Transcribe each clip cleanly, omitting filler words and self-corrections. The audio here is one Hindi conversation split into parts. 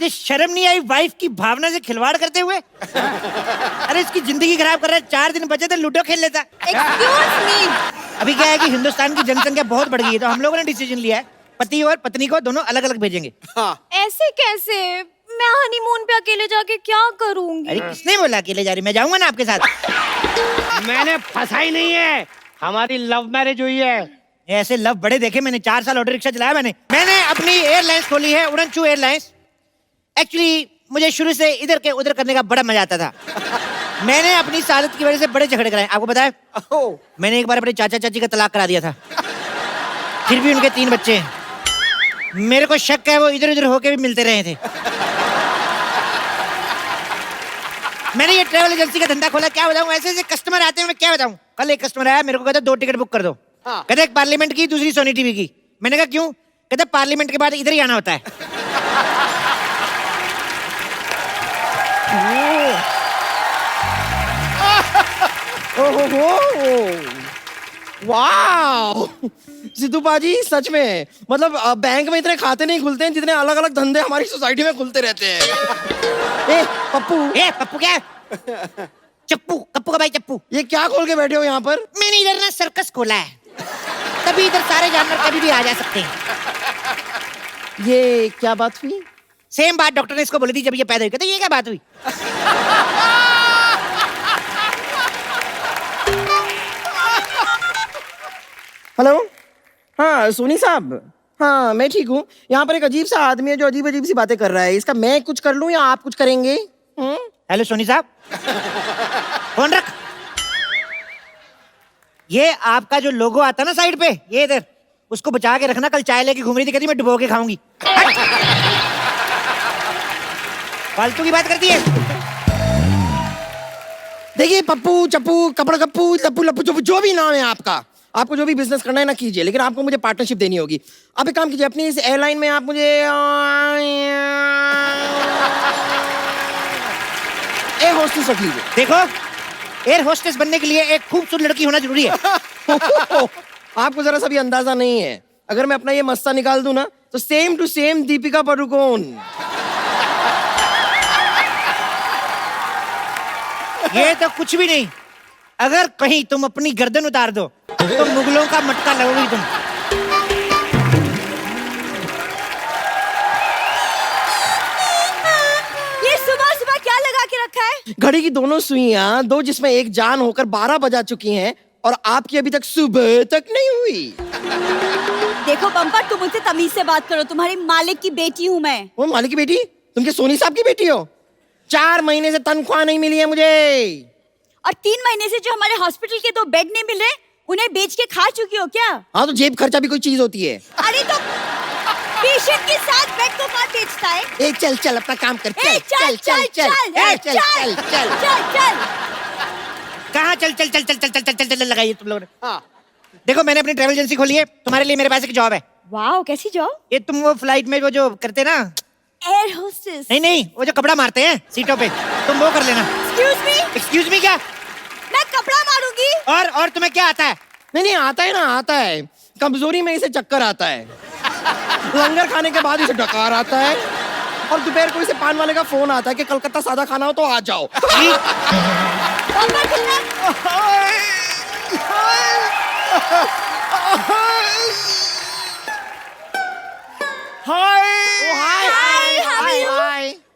ये शर्म नहीं आई वाइफ की भावना से खिलवाड़ करते हुए? अरे इसकी जिंदगी खराब कर रहा है। 4 दिन बचे थे, लूडो खेल लेता। Excuse me. अभी क्या है कि हिंदुस्तान की जनसंख्या बहुत बढ़ गई है, तो हम लोगों ने डिसीजन लिया है पति और पत्नी को दोनों अलग अलग भेजेंगे। हाँ। ऐसे कैसे? मैं हनीमून पे अकेले जाके क्या करूंगी? अरे किसने बोला अकेले जा रही? मैं जाऊंगा ना आपके साथ। मैंने फंसा ही नहीं है, हमारी लव मैरिज हुई है। ऐसे लव बड़े देखे मैंने। 4 साल ऑटो रिक्शा चलाया मैंने अपनी एयरलाइंस खोली है, उड़नचू एयरलाइंस। एक्चुअली मुझे शुरू से इधर के उधर करने का बड़ा मजा आता था। मैंने अपनी सादत की वजह से बड़े झगड़े कराए। आपको पता है मैंने एक बार अपने चाचा चाची का तलाक करा दिया था, फिर भी उनके 3 बच्चे हैं। मेरे को शक है वो इधर उधर होके भी मिलते रहे थे। मैंने ये ट्रैवल एजेंसी का धंधा खोला। क्या बताऊं, ऐसे ऐसे कस्टमर आते हैं, मैं क्या बताऊं। कल एक कस्टमर आया, मेरे को कहता 2 टिकट बुक कर दो। कहता एक पार्लियामेंट की, दूसरी सोनी टीवी की। मैंने कहा क्यों? कहता पार्लियामेंट के बाद इधर ही आना होता है। वाह सिद्धू पाजी, सच में मतलब बैंक में इतने खाते नहीं खुलते हैं जितने अलग अलग धंधे हमारी सोसाइटी में खुलते रहते हैं। ए पप्पू क्या? चप्पू, कप्पू का भाई चप्पू। ये क्या खोल के बैठे हो यहाँ पर? मैंने इधर ना सर्कस खोला है, तभी इधर सारे जानवर कभी भी आ जा सकते हैं। ये क्या बात हुई? सेम बात डॉक्टर ने इसको बोली थी जब ये पैदा हुई। कहते ये क्या बात हुई? हेलो, हाँ सोनी साहब, हाँ मैं ठीक हूँ। यहाँ पर एक अजीब सा आदमी है जो अजीब अजीब सी बातें कर रहा है। इसका मैं कुछ कर लूँ या आप कुछ करेंगे? हेलो सोनी साहब, फोन रख। ये आपका जो लोगो आता ना साइड पे, ये इधर, उसको बचा के रखना। कल चाय लेके घूम रही थी, कहती मैं डुबो के खाऊंगी। फालतू की बात करती है। देखिए पप्पू चप्पू कपड़ कप्पू लप्पू लप्पू चप्पू जो भी नाम है आपका, आपको जो भी बिजनेस करना है ना कीजिए, लेकिन आपको मुझे पार्टनरशिप देनी होगी। आप एक काम कीजिए, अपनी इस एयरलाइन में आप मुझे एयर होस्टेस रख लीजिए। देखो, एयर होस्टेस बनने के लिए एक खूबसूरत लड़की होना जरूरी है। आपको जरा सा भी अंदाजा नहीं है, अगर मैं अपना ये मस्ता निकाल दूं ना तो same to same Deepika Padukone. ये तो कुछ भी नहीं। अगर कहीं तुम अपनी गर्दन उतार दो तो मुगलों का मटका लगोगी तुम। ये सुबह सुबह क्या लगा के रखा है? घड़ी की दोनों सुइयां, 2 जिसमें एक जान होकर 12 बजा चुकी हैं और आपकी अभी तक सुबह तक नहीं हुई। देखो बम्पर, तुम मुझसे तमीज से बात करो। तुम्हारी मालिक की बेटी हूँ मैं। वो मालिक की बेटी? तुम क्या सोनी साहब की बेटी हो? 4 महीने से तनख्वाह नहीं मिली है मुझे। और 3 महीने से जो हमारे हॉस्पिटल के 2 बेड नहीं मिले, उन्हें बेच के खा चुकी हो क्या? हाँ तो जेब खर्चा भी कोई चीज होती है। अरे तो पेशेंट के साथ बेड को कौन बेचता है? ए चल चल अपना काम कर। चल चल चल चल चल चल चल। कहाँ चल चल चल चल चल चल चल चल लगाइए तुम लोग ने। देखो मैंने अपनी ट्रैवल एजेंसी खोली है, तुम्हारे लिए मेरे पास एक जॉब है। वाह, कैसी जॉब? ये तुम वो फ्लाइट में वो जो करते ना, एयर होस्टेस। नहीं वो जो कपड़ा मारते हैं सीटों पे, तुम वो कर लेना। Excuse me? एक्सक्यूज मी क्या? मैं कपड़ा मारूंगी। और तुम्हें क्या आता है? नहीं आता है ना, आता है। कमजोरी में इसे चक्कर आता है, लंगर खाने के बाद इसे डकार आता है, और दोपहर को इसे पान वाले का फोन आता है कि कलकत्ता सादा खाना हो तो आ जाओ। हाय।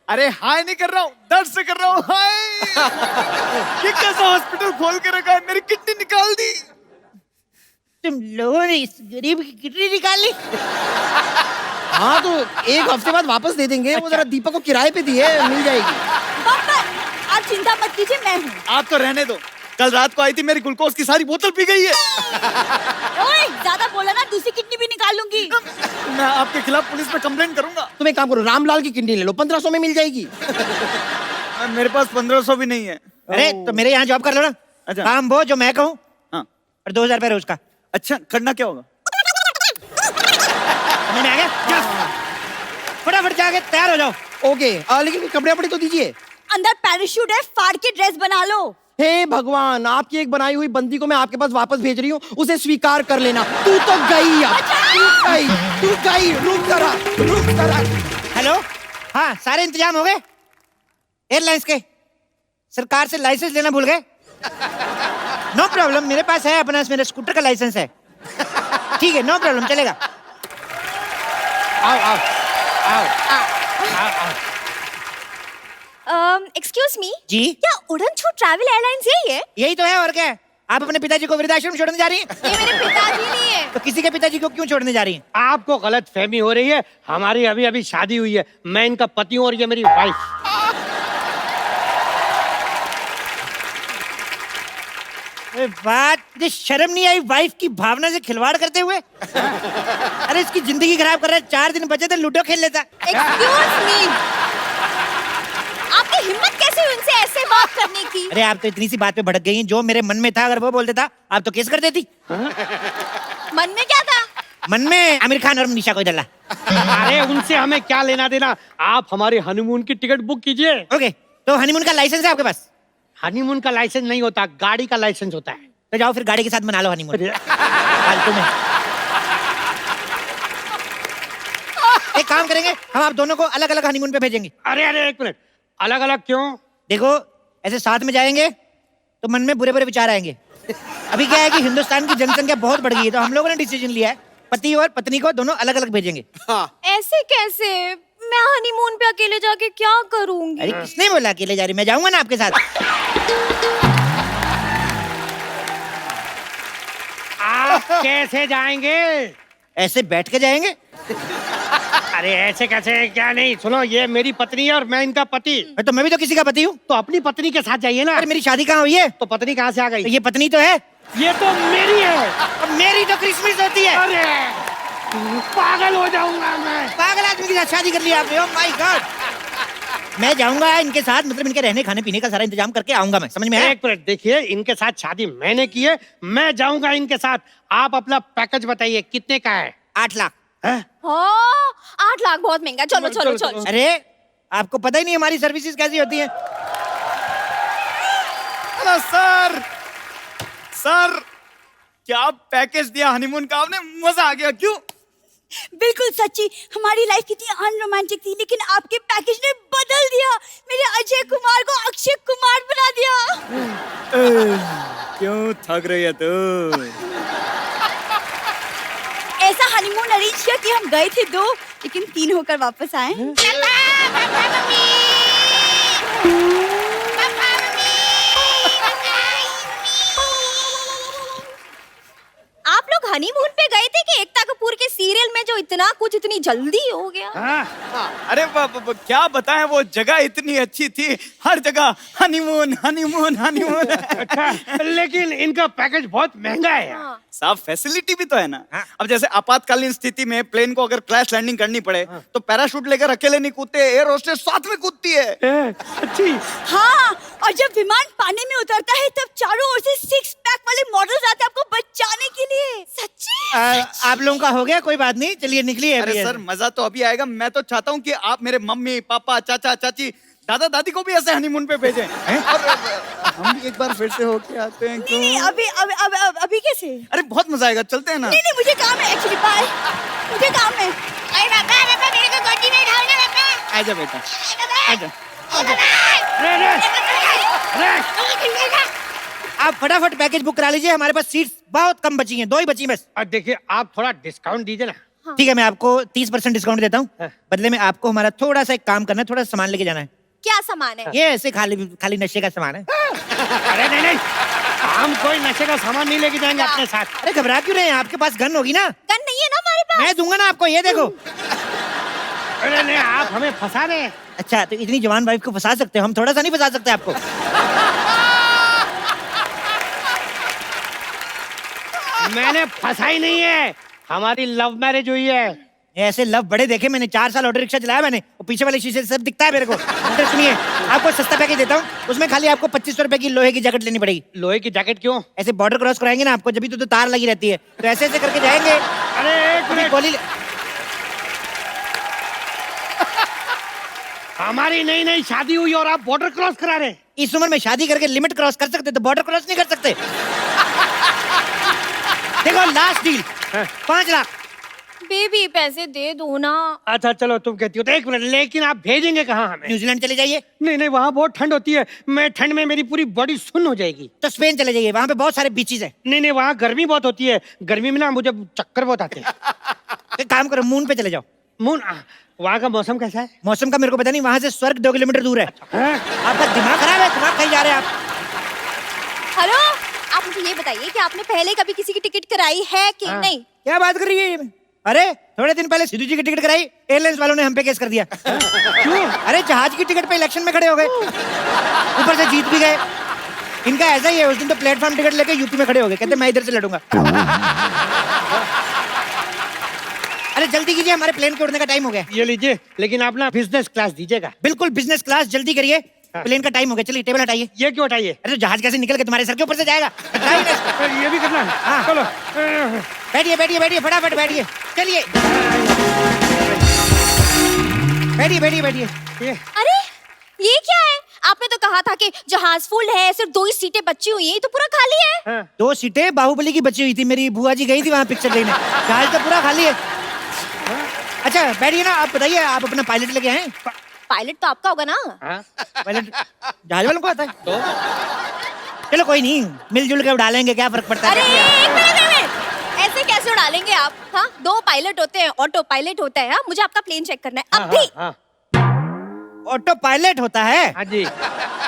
अरे हाय नहीं कर रहा हूँ, दर्द से कर रहा हूँ हाय। ये कैसा हॉस्पिटल खोल के रखा है, मेरी किडनी निकाल दी। तुम लोगों ने इस गरीब की किडनी निकाल ली? हाँ तो 1 हफ्ते बाद वापस दे देंगे। वो जरा दीपक को किराए पे दी है, मिल जाएगी। आप चिंता मत कीजिए, मैं हूँ। आप तो रहने दो, कल रात को आई थी, मेरी ग्लूकोज की सारी बोतल पी गई है। ओए, ज्यादा बोला ना, दूसरी किडनी भी निकाल लूंगी। मैं आपके खिलाफ पुलिस में कंप्लेंट करूंगा। तुम एक काम करो, रामलाल की किडनी ले लो, 1500 में मिल जाएगी। मेरे पास 1500 भी नहीं है। अरे तो मेरे यहाँ जॉब कर लो ना। अच्छा। काम वो जो मैं कहूँ, हाँ। और 2000 रुपए रोज का। अच्छा, करना क्या होगा? समझ में आ गया? फटाफट जाके तैयार हो जाओ। ओके, लेकिन कपड़े वपड़े तो दीजिए। अंदर पैराशूट है, फाड़ के ड्रेस बना लो। हे भगवान, आपकी एक बनाई हुई बंदी को मैं आपके पास वापस भेज रही हूँ, उसे स्वीकार कर लेना। तू तो गई यार, तू गई, रुक जरा। हेलो हाँ, सारे इंतजाम हो गए एयरलाइंस के। सरकार से लाइसेंस लेना भूल गए। नो प्रॉब्लम, मेरे पास है अपना, मेरे स्कूटर का लाइसेंस है। ठीक है, नो प्रॉब्लम, चलेगा। आओ आओ आओ आओ आओ। एक्सक्यूज मी, जी, क्या उड़न छू ट्रैवल एयरलाइंस यही है? यही तो है, और क्या है? आप अपने पिताजी को वृद्धाश्रम छोड़ने जा रही हैं? ये मेरे पिताजी नहीं है। तो किसी के पिताजी को क्यों छोड़ने जा रही हैं? आपको गलत फहमी हो रही है। हमारी अभी अभी शादी हुई है। मैं इनका पति हूँ और ये मेरी वाइफ। अरे बात, मुझे शर्म नहीं आई वाइफ की भावना से खिलवाड़ करते हुए? अरे इसकी जिंदगी खराब कर रहा है। 4 दिन बचे थे, लूडो खेल लेता। एक्सक्यूज मी, आपकी हिम्मत कैसे हुई उनसे ऐसे बात करने की? अरे आप तो इतनी सी बात पे भड़क गई हैं। जो मेरे मन में था अगर वो बोल देता, आप तो केस कर देती। मन में क्या था? मन में आमिर खान और निशा को डला। अरे उनसे हमें क्या लेना देना। आप हमारे हनीमून की टिकट बुक कीजिए। ओके, तो हनीमून का लाइसेंस है आपके पास? हनीमून का लाइसेंस नहीं होता, गाड़ी का लाइसेंस होता है। तो जाओ फिर गाड़ी के साथ मना लो हनीमून। फालतू में। एक काम करेंगे, हम आप दोनों को अलग अलग हनीमून पे भेजेंगे। अरे अरे एक मिनट, अलग अलग क्यों? देखो, ऐसे साथ में जाएंगे तो मन में बुरे बुरे विचार आएंगे। अभी क्या है कि हिंदुस्तान की जनसंख्या बहुत बढ़ गई है, तो हम लोगों ने डिसीजन लिया है पति और पत्नी को दोनों अलग अलग भेजेंगे। ऐसे कैसे? मैं हनीमून पे अकेले जाके क्या करूंगी? अरे किसने बोला अकेले जा रही? मैं जाऊंगा ना आपके साथ। आप कैसे जाएंगे? ऐसे बैठ के जाएंगे। अरे ऐसे कैसे? क्या नहीं, सुनो, ये मेरी पत्नी है और मैं इनका पति। तो मैं भी तो किसी का पति हूँ। तो अपनी पत्नी के साथ जाइए ना। अरे मेरी शादी कहाँ हुई है? तो पत्नी कहाँ से आ तो गई? ये पत्नी तो है। ये तो मेरी है। अब मेरी तो क्रिसमस होती है। अरे पागल हो जाऊंगा मैं। पागल आदमी के साथ शादी कर लिया आपने। Oh my God. मैं जाऊंगा इनके साथ, मतलब इनके रहने खाने पीने का सारा इंतजाम करके आऊंगा मैं। समझ में आया? एक मिनट, देखिए, इनके साथ शादी मैंने की है, मैं जाऊंगा इनके साथ। आप अपना पैकेज बताइए, कितने का है? 8 लाख। हैं? हाँ, 8 लाख बहुत महंगा। चलो चलो चलो। अरे आपको पता ही नहीं हमारी सर्विसेज कैसी होती हैं। अरे सर, सर क्या पैकेज दिया हनीमून का आपने, मजा आ गया। क्यों? बिल्कुल सच्ची, हमारी लाइफ कितनी अनरोमांटिक थी, लेकिन आपके पैकेज ने बदल दिया। मेरे अजय कुमार को अक्षय कुमार बना दिया। क्यों थक रही है तू? ऐसा हनीमून अरेंज किया कि हम गए थे 2, लेकिन 3 होकर वापस आए। आप लोग हनीमून पे गए थे कि एकता कपूर के सीरियल में जो इतना कुछ इतनी जल्दी हो गया? हाँ? अरे क्या बताएं, वो जगह इतनी अच्छी थी, हर जगह हनीमून हनीमून हनीमून। अच्छा, लेकिन इनका पैकेज बहुत महंगा है यार। हाँ। साहब फैसिलिटी भी तो है ना। हाँ। अब जैसे आपातकालीन स्थिति में प्लेन को अगर क्रैश लैंडिंग करनी पड़े तो पैराशूट लेकर अकेले नहीं कूदते, एयर होस्टेस साथ में कूदती है। अच्छी। हाँ, और जब विमान पानी में उतरता है तब चारों ओर से 6 पैक वाले मॉडल्स आते हैं आपको बचाने के लिए। सच्ची? आप लोगों का हो गया, कोई बात नहीं, चलिए निकलिए। अरे अभी सर मजा तो अभी आएगा। मैं तो चाहता हूँ कि आप मेरे मम्मी पापा चाचा चाची दादा दादी को भी ऐसे हनीमून पे भेजें और हम भी एक बार फिर से होके आते हैं। नहीं नहीं, अभी कैसे? अरे बहुत मजा आएगा, चलते हैं ना। नहीं नहीं, मुझे काम है एक्चुअली। बाय, मुझे काम है। अरे पापा मेरे को गोदी में उठाओ ना पापा। आजा बेटा, आजा। आप फटाफट पैकेज बुक करा लीजिए, हमारे पास सीट्स बहुत कम बची हैं, 2 ही बची बस। और देखिए, आप थोड़ा डिस्काउंट दीजिए ना। ठीक है, मैं आपको 30% डिस्काउंट देता हूँ। हाँ। बदले में आपको हमारा थोड़ा सा एक काम करना है, थोड़ा सामान लेके जाना है। क्या सामान है? ये ऐसे खाली खाली नशे का सामान है। अरे नहीं नहीं, हम कोई नशे का सामान नहीं लेके जाएंगे अपने साथ। अरे घबरा क्यों रहे हैं? आपके पास गन होगी ना? गन नहीं है ना हमारे पास? मैं दूंगा ना आपको, ये देखो। अरे नहीं, आप हमें फंसा रहे हैं। अच्छा, तो इतनी जवान वाइफ को फंसा सकते हो, हम थोड़ा सा नहीं फंसा सकते आपको? मैंने फंसा ही नहीं है, हमारी लव मैरिज हुई है। ऐसे लव बड़े देखे मैंने। 4 साल ऑटो रिक्शा चलाया मैंने, वो पीछे वाले शीशे से सब दिखता है मेरे को। अंदर सुनिए, आपको सस्ता पैकेज देता हूँ, उसमें खाली आपको 2500 रुपए की लोहे की जैकेट लेनी पड़ेगी। लोहे की जैकेट क्यों? ऐसे बॉर्डर क्रॉस कराएंगे ना आपको, जब भी तो तार लगी रहती है, तो ऐसे ऐसे करके जाएंगे। अरे एक अभी मिनट, गोली हमारी नई नई शादी हुई और आप बॉर्डर क्रॉस करा रहे हैं। इस उम्र में शादी करके लिमिट क्रॉस कर सकते, तो बॉर्डर क्रॉस नहीं कर सकते। देखो लास्ट डील, 5 लाख। पे भी पैसे दे दो ना। अच्छा चलो तुम कहती हो तो एक मिनट, लेकिन आप भेजेंगे कहाँ हमें? न्यूजीलैंड चले जाइए, नहीं नहीं, वहाँ बहुत ठंड होती है, मैं ठंड में मेरी पूरी बॉडी सुन्न हो जाएगी। तो स्पेन चले जाइए, वहां पे बहुत सारे बीचेस है। नहीं नहीं, वहाँ गर्मी बहुत होती है, गर्मी में ना मुझे चक्कर बहुत आते हैं। एक काम करो, मून पे चले जाओ। मून, वहाँ का मौसम कैसा है? मौसम का मेरे को पता नहीं, वहां से स्वर्ग 2 किलोमीटर दूर है। हाँ? आपका दिमाग खराब है, दिमाग कहीं जा रहे हैं आप। हेलो, आप मुझे ये बताइए कि आपने पहले कभी किसी की टिकट कराई है कि हाँ। नहीं? क्या बात कर रही है ये? अरे थोड़े दिन पहले सिद्धू जी की टिकट कराई, एयरलाइंस वालों ने हम पे केस कर दिया। क्यों? अरे जहाज की टिकट पे इलेक्शन में खड़े हो गए, ऊपर से जीत भी गए। इनका ऐसा ही है, उस दिन तो प्लेटफॉर्म टिकट लेके यूपी में खड़े हो गए, कहते मैं इधर से लड़ूंगा। अरे जल्दी कीजिए, हमारे प्लेन के उड़ने का टाइम हो गया। ये लीजिए, लेकिन आप ना बिजनेस क्लास दीजिएगा। बिल्कुल बिजनेस क्लास, जल्दी करिए, प्लेन का टाइम हो गया। चलिए टेबल हटाइए। ये क्यों हटाइए? अरे जहाज कैसे निकल के तुम्हारे सर के ऊपर से जाएगा? हटाइए ना। ये भी करना है? हाँ। चलो। बैठिए बैठिए बैठिए, फटाफट बैठिए, चलिए बैठिए बैठिए बैठिए। अरे ये क्या है? आपने तो कहा था कि जहाज फुल है, सिर्फ 2 ही सीटें बची हुई हैं, ये तो पूरा खाली है। हाँ। 2 सीटें बाहुबली की बची हुई थी, मेरी बुआ जी गई थी वहां पिक्चर देखने, जहाज तो पूरा खाली है। अच्छा बैठिए ना, आप बताइए, आप अपना पायलट लेके आए? पायलट तो आपका होगा ना? हाँ? पायलट जहाज वालों को आता है तो चलो कोई नहीं, मिलजुल के उड़ा लेंगे, क्या फर्क पड़ता अरे है। एक मिनट, ऐसे कैसे उड़ा लेंगे आप? हाँ, 2 पायलट होते हैं, ऑटो पायलट होता है। हाँ, मुझे आपका प्लेन चेक करना है अभी। हाँ, ऑटो पायलट होता है? हाँ जी।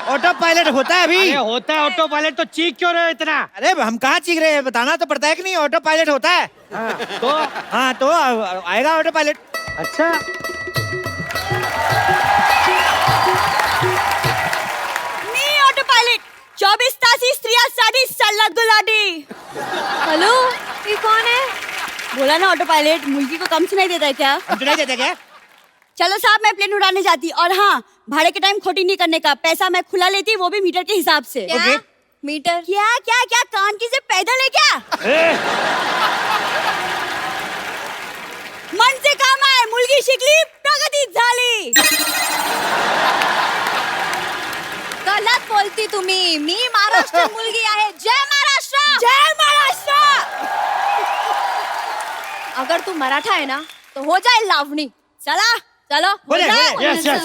ऑटो पायलट होता है अभी? अरे होता है ऑटो पायलट, तो चीख क्यों रहे हो इतना? अरे हम कहाँ चीख रहे हैं, बताना तो पड़ता है कि नहीं, ऑटो पायलट होता है। हाँ, तो हाँ तो आएगा ऑटो पायलट। अच्छा। मी ऑटो पायलट 24 तासी स्त्रियासाठी सल्ला गुलाटी। हेलो, ये कौन है? बोला ना ऑटो पायलट, मुर्गी को कम सुनाई देता है क्या? हम सुनाई देते क्या? चलो साहब, मैं प्लेन उड़ाने जाती। और हाँ, भाड़े के टाइम खोटी नहीं करने का, पैसा मैं खुला लेती, वो भी मीटर के हिसाब से। क्या? ओके। मीटर? क्या क्या क्या, कान की से पैदल है क्या? मन से काम आहे, मुलगी शिकली, प्रगती झाली। गलत बोलती तुम्ही, मी महाराष्ट्र मुलगी आहे। जय महाराष्ट्र, जय महाराष्ट्र। अगर तू मराठा है ना, तो हो जाए लावणी। चला चलो, हो जाए, जाए। हो जाए। Yes yes.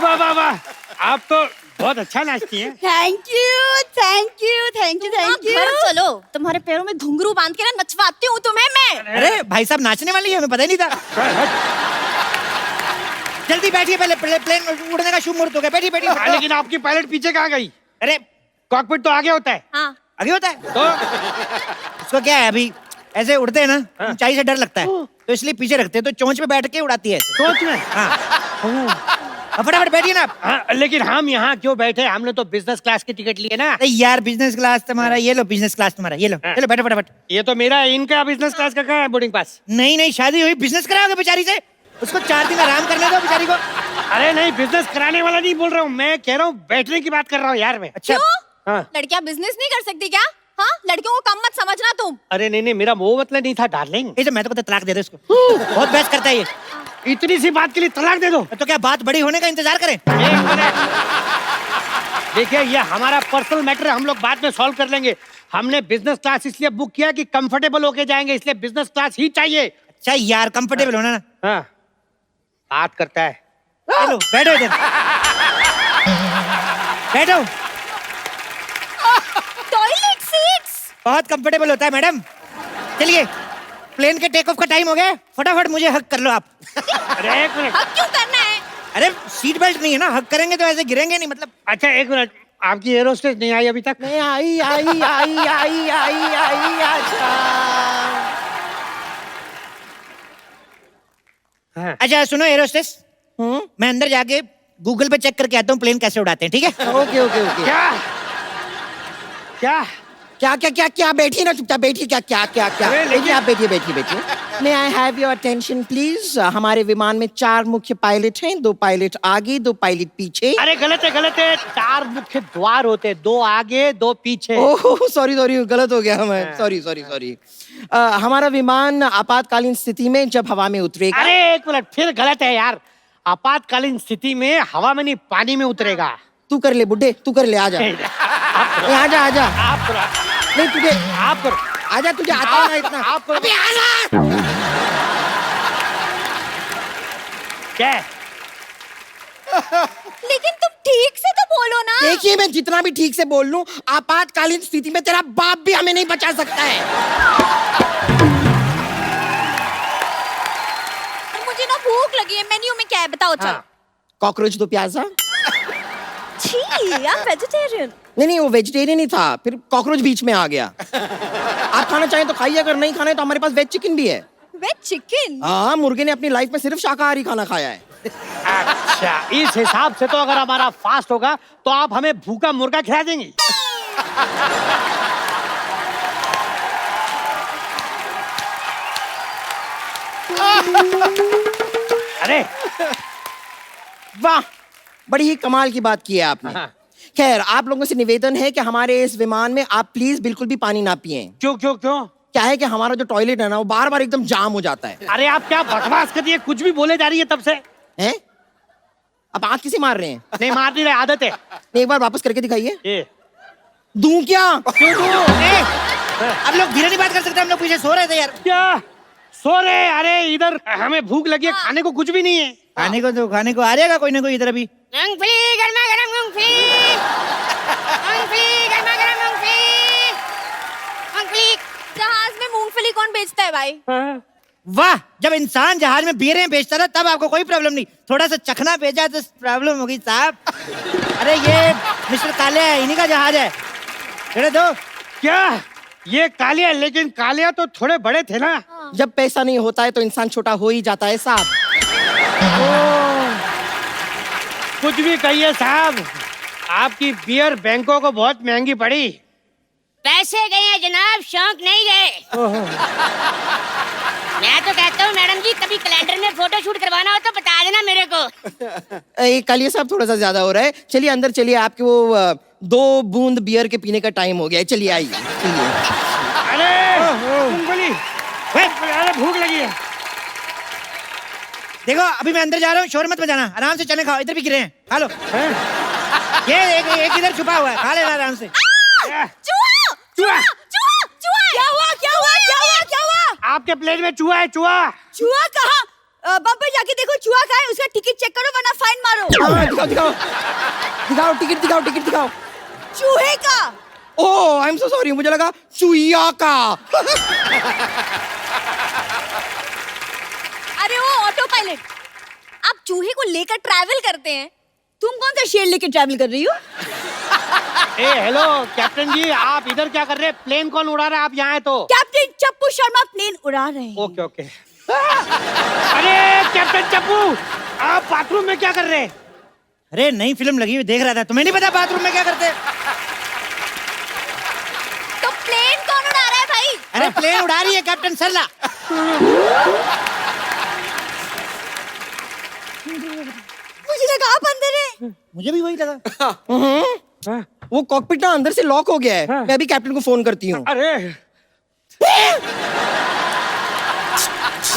वाह वाह वाह, आप तो बहुत अच्छा नाचती हैं। Thank you thank you thank you thank you. घर चलो, तुम्हारे पैरों में घुंघरू बांध के ना नचवाती हूँ तुम्हें मैं। अरे भाई साहब नाचने वाली है, हमें पता ही नहीं था। जल्दी बैठिए, पहले प्लेन उड़ने का शुभ मुहूर्त हो गया, बैठिए बैठिए। हाँ, लेकिन आपकी पायलट पीछे कहाँ गई? अरे कॉकपिट तो आगे होता है। हाँ, आगे होता है तो उसको क्या है, अभी ऐसे उड़ते हैं ना, ऊंचाई से डर लगता है, तो इसलिए पीछे रखते हैं, तो चोंच पे बैठ के उड़ाती है ऐसे। सोच में। हाँ अब फटाफट बैठिए ना। हाँ, लेकिन हम यहाँ क्यों बैठे? हमने तो बिजनेस क्लास की टिकट लिए ना। अरे यार बिजनेस क्लास तुम्हारा, ये लो बिजनेस क्लास तुम्हारा, ये लो, हाँ। चलो बैठो फटाफट। ये तो मेरा है, इनका बिजनेस क्लास का कहाँ है बोर्डिंग पास? नहीं नहीं, शादी हुई, बिजनेस कराओगे बेचारी से, उसको 4 दिन आराम करने दो बेचारी को। अरे नहीं, बिजनेस कराने वाला नहीं बोल रहा हूँ, मैं कह रहा हूँ बैठने की बात कर रहा हूँ यार मैं। अच्छा क्यों? हाँ। लड़कियां बिजनेस नहीं कर सकती क्या? हाँ, लड़कियों को कम मत समझना तुम। अरे नहीं नहीं, मेरा वो मतलब नहीं था डार्लिंग। ये तो मैं तो कहता तलाक दे दो इसको, बहुत बहस करता है ये। इतनी सी बात के लिए तलाक दे दो? तो क्या बात बड़ी होने का इंतजार करें? एक मिनट, देखिए ये हमारा पर्सनल मैटर है, हम लोग बाद में सॉल्व कर लेंगे। हमने बिजनेस क्लास इसलिए बुक किया कि कंफर्टेबल होके जाएंगे, इसलिए बिजनेस क्लास ही चाहिए। अच्छा यार कंफर्टेबल होना ना। हाँ, बात करता है। चलो बैठो इधर, बैठो। Toilet seats. बहुत कंफर्टेबल होता है मैडम। चलिए प्लेन के टेक ऑफ का टाइम हो गया, फटाफट मुझे हक कर लो आप। अरे एक मिनट, अब क्यों करना है? अरे सीट बेल्ट नहीं है ना, हक करेंगे तो ऐसे गिरेंगे नहीं, मतलब। अच्छा एक मिनट, आपकी एरोस्टेस नहीं आई अभी तक? नहीं आई आई आई आई आई आई अच्छा। हाँ। अच्छा सुनो एरोस्टेस, मैं अंदर जाके गूगल पे चेक करके आता हूँ प्लेन कैसे उड़ाते हैं, ठीक है? Okay okay okay. क्या क्या? क्या क्या क्या क्या, बैठिए ना चुपचाप, बैठिए। क्या क्या क्या क्या, अरे, लेकिन- बैठिए आप, बैठिए बैठिए बैठिए। May I have your attention please. हमारे विमान में 4 मुख्य पायलट हैं, 2 पायलट आगे, 2 पायलट पीछे। अरे गलत है गलत है, 4 मुख्य द्वार होते हैं, 2 आगे 2 पीछे। ओह सॉरी सॉरी, गलत हो गया, मैं सॉरी सॉरी सॉरी। हमारा विमान आपातकालीन स्थिति में जब हवा में उतरेगा। अरे एक मिनट, फिर गलत है यार। आपातकालीन स्थिति में हवा में नहीं, पानी में उतरेगा। तू कर ले बुड्ढे, तू कर ले, आजा। आप ए, आजा आजा। करो, नहीं तुझे, आप करो, आजा, तुझे आता है ना इतना। आप करो। अबे आजा। क्या है? लेकिन तुम ठीक से तो बोलो ना। देखिए, मैं जितना भी ठीक से बोल लूं, आपातकालीन स्थिति में तेरा बाप भी हमें नहीं बचा सकता है। मुझे ना भूख लगी है, मेन्यू में क्या है बताओ। चलो। कॉकरोच दो प्याजा। छी, I'm vegetarian। नहीं, वो वेजिटेरियन ही था, फिर कॉकरोच बीच में आ गया। आप खाना चाहें तो खाइए, अगर नहीं खाना है तो हमारे पास वेज चिकन भी है। Veg chicken? हाँ, मुर्गे ने अपनी लाइफ में सिर्फ शाकाहारी खाना खाया है। अच्छा, इस हिसाब से तो अगर हमारा फास्ट होगा तो आप हमें भूखा मुर्गा खिला देंगी। अरे वाह, बड़ी ही कमाल की बात की है आपने। हाँ। खैर, आप लोगों से निवेदन है कि हमारे इस विमान में आप प्लीज बिल्कुल भी पानी ना पिएं। क्यों क्यों क्यों? क्या है कि हमारा जो टॉयलेट है ना, वो बार बार एकदम जाम हो जाता है। अरे आप क्या बकवास कर रही है, कुछ भी बोले जा रही है तब से। हैं? आप आंख किसे मार रहे हैं? नहीं मार नहीं रहे, आदत है। एक बार वापस करके दिखाइए। ये दूं क्या? क्यों तू? अब लोग धीरे नहीं बात कर सकते, हम लोग पीछे सो रहे थे यार। क्या सो रहे? अरे इधर हमें भूख लगी है, खाने को कुछ भी नहीं है। खाने को तो खाने को आ जाएगा कोई ना कोई इधर अभी। मूंगफली, गर्मा गर्म मूंगफली। मूंगफली, गर्मा गर्म मूंगफली। मूंगफली। जहाज में मूंगफली कौन बेचता है भाई? हाँ। वाह, जब इंसान जहाज में बियरें बेचता था तब आपको कोई प्रॉब्लम नहीं, थोड़ा सा चखना भेजा तो प्रॉब्लम होगी साहब। अरे ये मिस्टर काले है, इन्हीं का जहाज है। चले दो। क्या ये कालिया? लेकिन कालिया तो थोड़े बड़े थे ना। जब पैसा नहीं होता है तो इंसान छोटा हो ही जाता है साहब। कुछ भी कहिए साहब, आपकी बियर बैंकों को बहुत महंगी पड़ी। पैसे गए हैं जनाब, शौक नहीं गए। मैं तो कहता हूँ मैडम जी, कभी कैलेंडर में फोटो शूट करवाना हो तो बता देना मेरे को। कालिया साहब, थोड़ा सा ज्यादा हो रहा है। चलिए अंदर चलिए, आपके वो 2 बूंद बियर के पीने का टाइम हो गया है। चलिए आइए, चलिए। अरे मूंगफली, अरे भूख लगी है। देखो अभी मैं अंदर जा रहा हूँ, शोर मत बजाना, आराम से चने खाओ, इधर भी गिरे हैं, खा लो। ये एक इधर छुपा हुआ है, खा लेना आराम से। चूहा! चूहा! चूहा! चूहा! क्या हुआ? क्या हुआ? क्या हुआ? क्या हुआ? आपके प्लेट में चूहा है, चूहा। चूहा कहाँ? बम्पर जाके देखो चूहा कहाँ है, उसका टिकट चेक करो वरना फाइन मारो। हाँ, दिखाओ दिखाओ दिखाओ, टिकट दिखाओ, टिकट दिखाओ। चूहे का। ओह, आई एम सो सॉरी, मुझे लगा चुईया का। अरे वो ऑटो पायलट, आप चूहे को लेकर ट्रैवल करते हैं, तुम कौन सा शेर लेकर ट्रैवल कर रही हो? ए हेलो कैप्टन जी, आप इधर क्या कर रहे हैं? प्लेन कौन उड़ा रहा है? आप यहाँ है तो। कैप्टन चप्पू शर्मा प्लेन उड़ा रहे हैं। Okay okay. अरे कैप्टन चप्पू, आप बाथरूम में क्या कर रहे हैं? अरे नई फिल्म लगी हुई देख रहा था, तुम्हें नहीं पता बाथरूम में क्या करते हैं? तो प्लेन कौन उड़ा रहा है भाई? अरे प्लेन उड़ा रही है कैप्टन सरला। मुझे लगा आप अंदर है। मुझे भी वही लगा। हाँ? वो कॉकपिट ना अंदर से लॉक हो गया है। हाँ। मैं अभी कैप्टन को फोन करती हूँ। अरे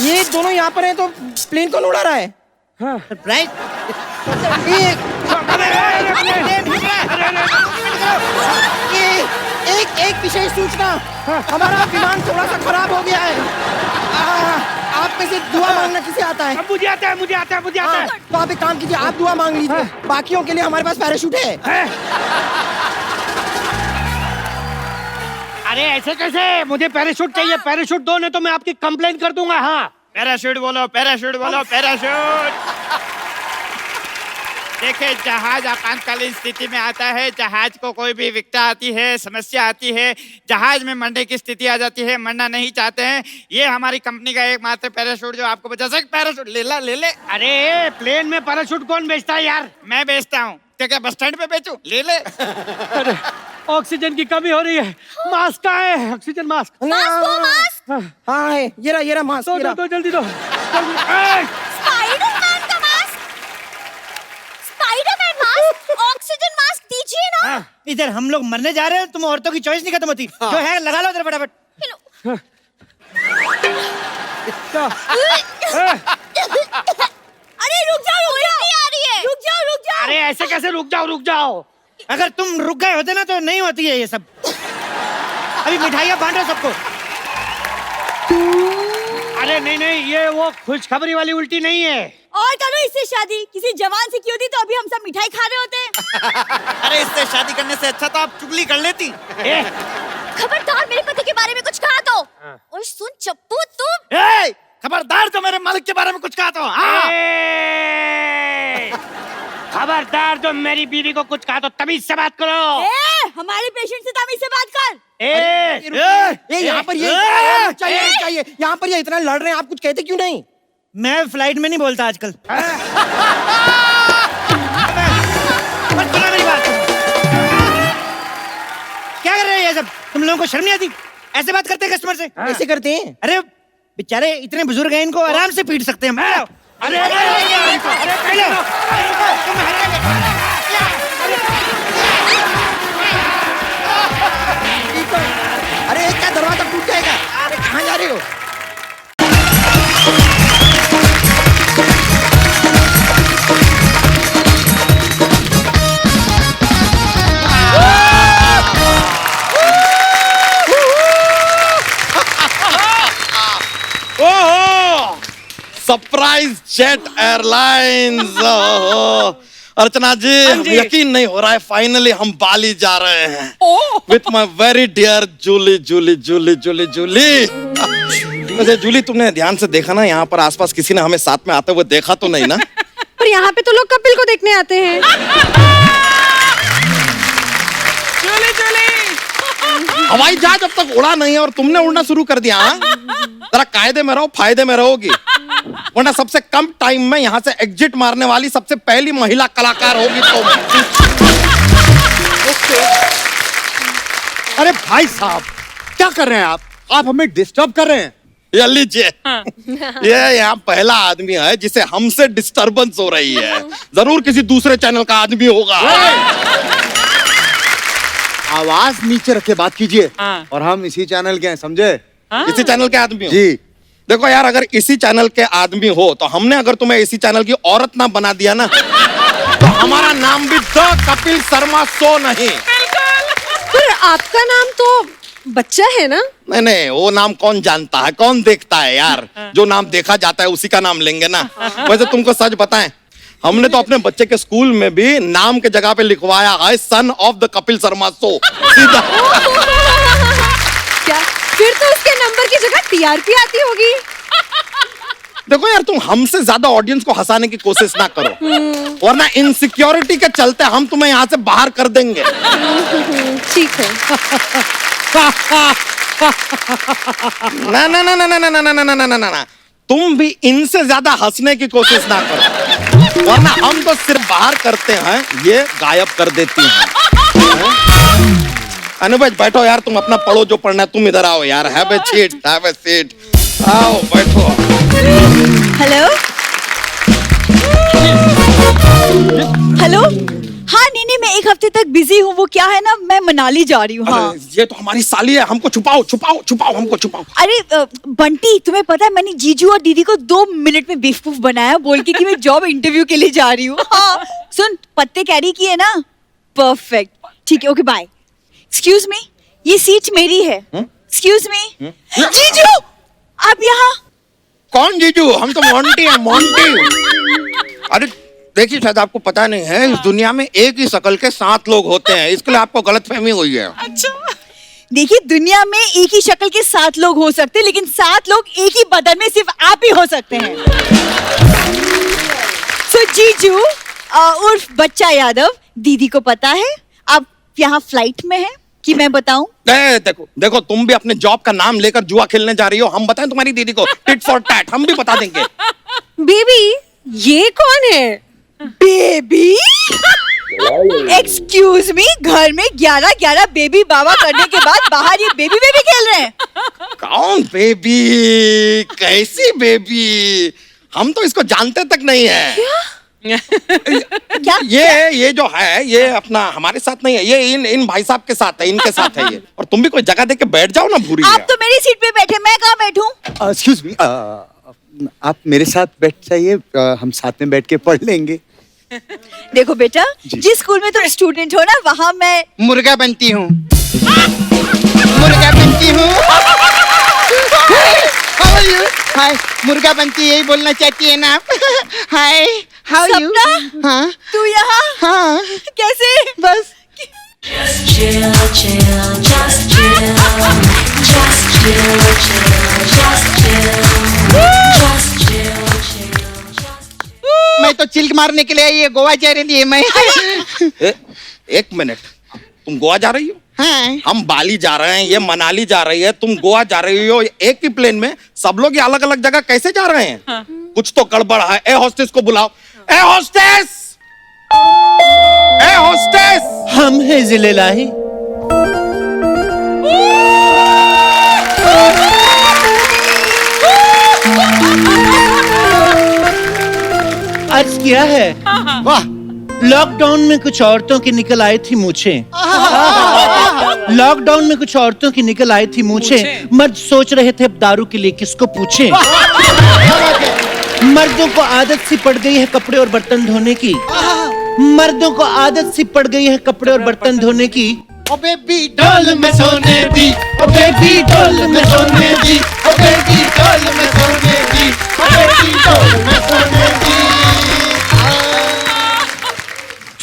ये दोनों यहाँ पर हैं तो प्लेन कौन उड़ा रहा है? हाँ। सरप्राइज। एक विशेष सूचना, हमारा विमान थोड़ा सा खराब हो गया है। आप में से दुआ मांगना किसे आता है? अब मुझे आता है, मुझे आता है, मुझे आता है। तो आप एक काम कीजिए, आप दुआ मांग लीजिए, बाकियों के लिए हमारे पास पैराशूट है। हैं? अरे ऐसे कैसे? मुझे पैराशूट चाहिए, पैराशूट दो, नहीं तो मैं आपकी कंप्लेन कर दूंगा। हाँ पैराशूट बोलो, पैराशूट बोलो, पैराशूट। देखिए, जहाज आपातकालीन स्थिति में आता है, जहाज को कोई भी विकटा आती है, समस्या आती है, जहाज में मरने की स्थिति आ जाती है, मरना नहीं चाहते हैं, ये हमारी कंपनी का एकमात्र पैराशूट जो आपको बचा सकता। पैराशूट ले ला, ले ले। अरे प्लेन में पैराशूट कौन बेचता है यार? मैं बेचता हूँ, तो क्या बस स्टैंड पे बेचूं? ले ले। अरे ऑक्सीजन की कमी हो रही है, मास्क कहाँ है? Oxygen mask. मास्क। हाँ है, ये रहा मास्क। दो ये दो रहा। दो, जल्दी दो, जल्दी। ए! स्पाइडरमैन का mask. Spiderman mask, oxygen mask दीजिए ना। हाँ। इधर हम लोग मरने जा रहे हैं, तुम औरतों की चॉइस नहीं खत्म होती। जो है लगा लो इधर फटाफट। अरे रुक जाओ आ रही है। रुक जाओ अरे ऐसे कैसे रुक जाओ। अगर तुम रुक गए होते ना तो नहीं होती है ये सब। अभी मिठाइयाँ बांटो सबको। अरे नहीं, ये वो खुशखबरी वाली उल्टी नहीं है। और करो इससे शादी किसी जवान से की होती तो अभी हम सब मिठाई खा रहे होते। अरे इससे शादी करने से अच्छा तो आप चुगली कर लेती। ए, खबरदार मेरे पति के बारे में कुछ कहा तो। और सुन चप्पू तुम। खबरदार जो मेरे मालिक के बारे में कुछ कहा तो। हाँ। ए, खबरदार जो मेरी बीवी को कुछ कहा तो तमीज से बात करो। हमारे पेशेंट से तमीज से बात कर। यहाँ पर ये चाहिए यहाँ पर ये इतना लड़ रहे हैं, आप कुछ कहते क्यों नहीं? मैं फ्लाइट में नहीं बोलता आजकल। पर सुनो मेरी बात। क्या कर रहे हैं ये सब? तुम लोगों को शर्म नहीं आती? ऐसे बात करते हैं कस्टमर से? ऐसे करते हैं? अरे बेचारे इतने बुजुर्ग हैं, इनको आराम से पीट सकते हैं। अरे अरे क्या दरवाजा टूट जाएगा? अरे कहाँ जा रहे हो? सरप्राइज जेट एयरलाइंस। अर्चना जी, यकीन नहीं हो रहा है, फाइनली हम बाली जा रहे हैं with my very dear Julie Julie Julie Julie Julie. वैसे जूली, तुमने ध्यान से देखा ना, यहाँ पर आसपास किसी ने हमें साथ में आते हुए देखा तो नहीं ना? पर यहाँ पे तो लोग कपिल को देखने आते हैं। चले चले। हवाई जहाज अब तक उड़ा नहीं है और तुमने उड़ना शुरू कर दिया। हाँ? जरा कायदे में रहो, फायदे में रहोगी, वरना सबसे कम टाइम में यहाँ से एग्जिट मारने वाली सबसे पहली महिला कलाकार होगी तुम। अरे भाई साहब, क्या कर रहे हैं आप हमें डिस्टर्ब कर रहे हैं। ये लीजिए, ये यहाँ पहला आदमी है जिसे हमसे डिस्टरबेंस हो रही है। जरूर किसी दूसरे चैनल का आदमी होगा। आवाज नीचे रख के बात कीजिए। और हम इसी चैनल के हैं, समझे? इसी चैनल के आदमी हो? जी। देखो यार, अगर इसी चैनल के आदमी हो तो हमने अगर तुम्हें इसी चैनल की औरत ना बना दिया ना, तो हमारा नाम भी द कपिल शर्मा शो नहीं। पर आपका नाम तो बच्चा है ना? नहीं, वो नाम कौन जानता है, कौन देखता है यार। जो नाम देखा जाता है उसी का नाम लेंगे ना। वैसे तुमको सच बताएं, हमने तो अपने बच्चे के स्कूल में भी नाम के जगह पे लिखवाया है son of the Kapil Sharma show, सीधा। क्या फिर तो उसके नंबर की जगह टीआरपी आती होगी। देखो यार, तुम हमसे ज्यादा ऑडियंस को हंसाने की कोशिश ना करो, वरना इनसिक्योरिटी के चलते हम तुम्हें यहाँ से बाहर कर देंगे। ठीक है। ना ना ना ना ना ना ना ना ना ना ना, तुम भी इनसे ज्यादा हंसने की कोशिश ना करो, वरना हम तो सिर्फ बाहर करते हैं, ये गायब कर देती हैं। अनुज बैठो यार, तुम अपना पढ़ो जो पढ़ना है। तुम इधर आओ यार, have a seat, have a seat. आओ बैठो। Hello hello. हाँ नहीं, मैं एक हफ्ते तक बिजी हूँ। वो क्या है ना, मैं मनाली जा रही हूँ। हाँ। ये तो हमारी साली है, हमको छुपाओ छुपाओ छुपाओ, हमको छुपाओ। अरे बंटी, तुम्हें पता है मैंने जीजू और दीदी को 2 मिनट में बेवकूफ बनाया बोल के कि मैं जॉब इंटरव्यू के लिए जा रही हूँ। हाँ सुन, पत्ते कैरी किए ना, परफेक्ट। ठीक है, ओके बाय। एक्सक्यूज मी, ये सीट मेरी है। Excuse me. जीजू आप यहाँ? कौन जीजू? हम तो मोंटी हैं, मोंटी। अरे देखिए, शायद आपको पता नहीं है, इस दुनिया में एक ही शक्ल के 7 लोग होते हैं, इसके लिए आपको गलतफहमी हुई है। अच्छा, देखिए दुनिया में एक ही शक्ल के 7 लोग हो सकते हैं, लेकिन 7 लोग एक ही बदन में सिर्फ आप ही हो सकते हैं। सो जीजू उर्फ बच्चा यादव, दीदी को पता है आप यहाँ फ्लाइट में हैं कि मैं बताऊं? देखो देखो, तुम भी अपने जॉब का नाम लेकर जुआ खेलने जा रही हो। हम बताएं तुम्हारी दीदी को, टिट फॉर टैट, हम भी बता देंगे। बेबी, ये कौन है? बेबी? एक्सक्यूज मी, घर में 11 बेबी बाबा करने के बाद बाहर ये बेबी खेल रहे हैं? कौन बेबी? कैसी बेबी? हम तो इसको जानते तक नहीं है। क्या ये जो है ये अपना हमारे साथ नहीं है, ये इन भाई साहब के साथ है, इनके साथ है ये। और तुम भी कोई जगह दे के बैठ जाओ ना भूरी। आप तो मेरी सीट पे बैठे, मैं कहाँ बैठूं? एक्सक्यूज मी, आप मेरे साथ बैठ जाइए, हम साथ में बैठ के पढ़ लेंगे। देखो बेटा, जिस स्कूल में तुम स्टूडेंट हो ना, वहाँ मैं मुर्गा बनती हूँ, मुर्गा बनती हूँ। हाय, मुर्गा बनती यही बोलना चाहती है ना आप? हाय, हाउ यू? सपना, हाँ तू यहाँ हाँ, कैसे? बस मैं तो चिल्क मारने के लिए आई है, गोवा जा रही है मैं। एक मिनट, तुम गोवा जा रही हो? हाँ। हम बाली जा रहे हैं, ये मनाली जा रही है, तुम गोवा जा रही हो। एक ही प्लेन में सब लोग ये अलग अलग जगह कैसे जा रहे हैं? कुछ तो गड़बड़ है। ए हॉस्टेस को बुलाओ। ए हॉस्टेस, ए हॉस्टेस। हम हैं जिले लाही। अर्ज किया है। वाह, लॉकडाउन में कुछ औरतों की निकल आई थी मूछें। लॉकडाउन में कुछ औरतों की निकल आई थी मूछें। मर्द सोच रहे थे अब दारू के लिए किसको पूछें। मर्दों को आदत सी पड़ गई है कपड़े और बर्तन धोने की। मर्दों को आदत सी पड़ गई है कपड़े और बर्तन धोने की। ओ बेबी डोल में सोने दी, ओ बेबी डोल में सोने दी, ओ बेबी डोल में सोने दी, ओ बेबी डोल में सोने दी।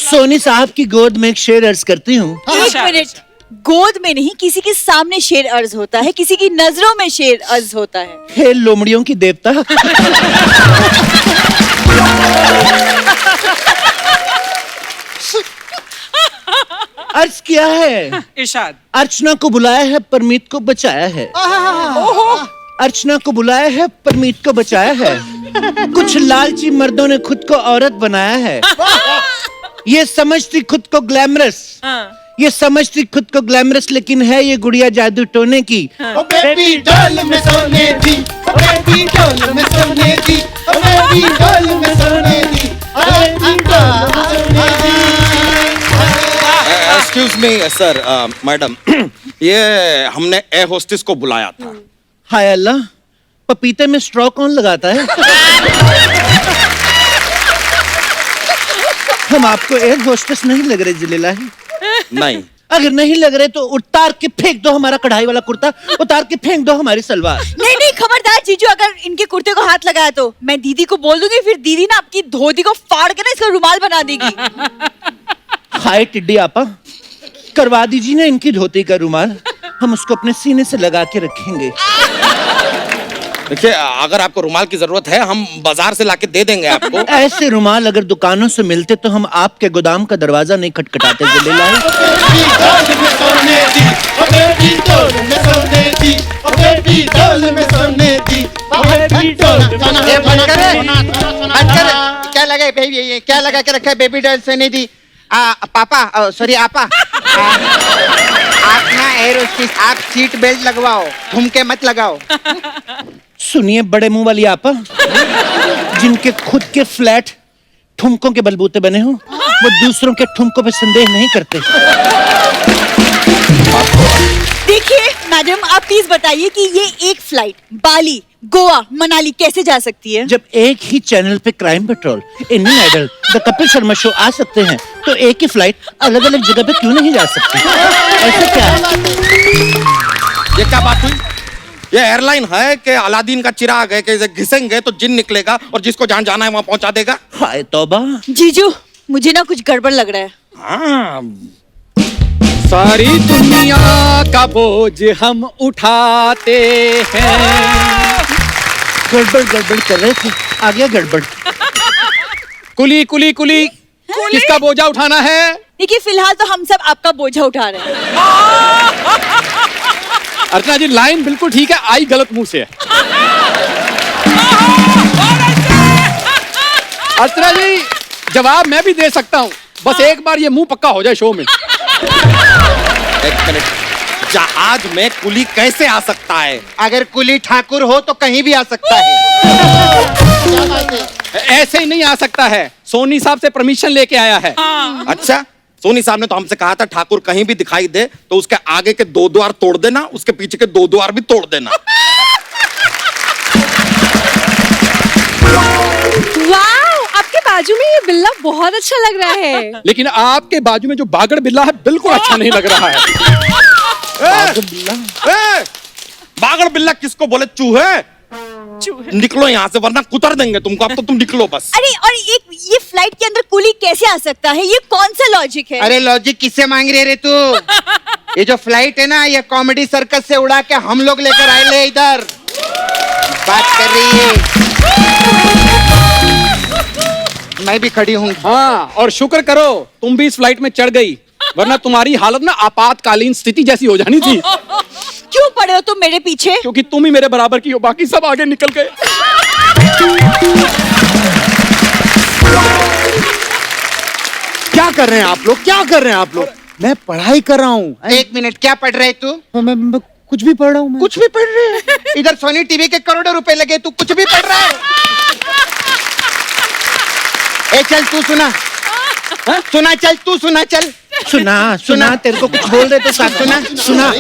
सोनी साहब की गोद में एक शेर अर्ज करती हूँ। एक मिनट, गोद में नहीं, किसी के सामने शेर अर्ज होता है, किसी की नजरों में शेर अर्ज होता है। हे लोमड़ियों की देवता। अर्ज किया है। इरशाद। अर्चना को बुलाया है परमीत को बचाया है। अर्चना को बुलाया है परमीत को बचाया है। कुछ लालची मर्दों ने खुद को औरत बनाया है। ये समझती खुद को ग्लैमरस, ये समझती खुद को ग्लैमरस, लेकिन है ये गुड़िया जादू टोने की। ओ बेबी डोल में सोने दी, ओ बेबी डोल में सोने दी, ओ बेबी डोल में सोने दी, ओ बेबी डोल में सोने दी। एक्सक्यूज मी सर, मैडम, ये हमने ए होस्टेस को बुलाया था। हाय अल्लाह, पपीते में स्ट्रॉ कौन लगाता है? हम आपको एयर होस्टेस नहीं लग रहे जिले लाही। नहीं, अगर नहीं लग रहे तो उतार के फेंक दो हमारा कढ़ाई वाला कुर्ता, उतार के फेंक दो हमारी सलवार। नहीं नहीं, खबरदार जीजू, अगर इनके कुर्ते को हाथ लगाया तो मैं दीदी को बोल दूंगी, फिर दीदी ना आपकी धोती को फाड़ के ना इसका रुमाल बना देगी। हाय टिड्डी आपा, करवा दीजिए ना इनकी धोती का रुमाल, हम उसको अपने सीने से लगा के रखेंगे। देखिए, अगर आपको रुमाल की जरूरत है हम बाजार से लाके दे देंगे आपको। ऐसे रुमाल अगर दुकानों से मिलते तो हम आपके गोदाम का दरवाजा नहीं खटखटाते जिले लाही। क्या लगा बेबी, क्या लगा के रखा है बेबी डॉल सोने दी? पापा, सॉरी आपा, आप ना एयर होस्टेस, आप सीट बेल्ट लगवाओ, ठुमके मत लगाओ। सुनिए बड़े मुंह वाली आपा, जिनके खुद के फ्लैट ठुमकों के बलबूते बने हो, वो दूसरों के ठुमकों पे संदेह नहीं करते। देखिए मैडम, आप प्लीज बताइए कि ये एक फ्लाइट बाली, गोवा, मनाली कैसे जा सकती है? जब एक ही चैनल पे क्राइम पेट्रोल, इंडियन आइडल, द कपिल शर्मा शो आ सकते हैं, तो एक ही फ्लाइट अलग अलग जगह पे क्यों नहीं जा सकती? ऐसा क्या है? ये क्या बात हुई? ये एयरलाइन है कि अलादीन का चिराग है कि इसे घिसेंगे तो जिन निकलेगा और जिसको जहां जाना है वहां पहुंचा देगा? हाय तौबा। जीजू, मुझे ना कुछ गड़बड़ लग रहा है। हाँ, सारी दुनिया का बोझ हम उठाते हैं। गड़बड़ गड़बड़ कर रहे थे, आ गया गड़बड़। कुली कुली कुली, किसका बोझा उठाना है? देखिए फिलहाल तो हम सब आपका बोझा उठा रहे हैं। अर्चना जी, लाइन बिल्कुल ठीक है, आई गलत मुंह से है। अर्चना जी, जवाब मैं भी दे सकता हूँ, बस एक बार ये मुंह पक्का हो जाए शो में। एक मिनट, जहाज में कुली कैसे आ सकता है? अगर कुली ठाकुर हो तो कहीं भी आ सकता है। ऐसे ही नहीं आ सकता है, सोनी साहब से परमिशन लेके आया है। अच्छा, सोनी साहब ने तो हमसे कहा था ठाकुर कहीं भी दिखाई दे तो उसके आगे के 2 द्वार तोड़ देना, उसके पीछे के 2 द्वार भी तोड़ देना। वाओ, आपके बाजू में ये बिल्ला बहुत अच्छा लग रहा है। लेकिन आपके बाजू में जो बागड़ बिल्ला है बिल्कुल अच्छा नहीं लग रहा है। बागड़ बिल्ला? बागड़ बिल्ला किसको बोले? चूहे? निकलो यहाँ से वरना कुतर देंगे तुमको। अब तो तुम निकलो बस। अरे और ये फ्लाइट के अंदर कूली कैसे आ सकता है? ये कौन सा लॉजिक है? अरे लॉजिक किससे मांग रही रे तू? ये जो फ्लाइट है ना, ये कॉमेडी सर्कस से उड़ा के हम लोग लेकर आए ले इधर। बात कर रही है, मैं भी खड़ी हूँ। हाँ, और शुक्र करो तुम भी इस फ्लाइट में चढ़ गई, वरना तुम्हारी हालत ना आपातकालीन स्थिति जैसी हो जानी थी। क्यों पड़े हो तुम मेरे पीछे? क्योंकि तुम ही मेरे बराबर की हो, बाकी सब आगे निकल गए। क्या कर रहे हैं आप लोग? क्या कर रहे हैं आप लोग? मैं पढ़ाई कर रहा हूँ। एक मिनट, क्या पढ़ रहे तू? मैं कुछ भी पढ़ रहा हूँ। कुछ भी पढ़ रहे हैं? इधर सोनी टीवी के करोड़ों रुपए लगे, तू कुछ भी पढ़ रहा है? ए चल तू सुना, सुना चल, तू सुना चल। सुना तेरे को कुछ बोल रहे थे साथ। सुना।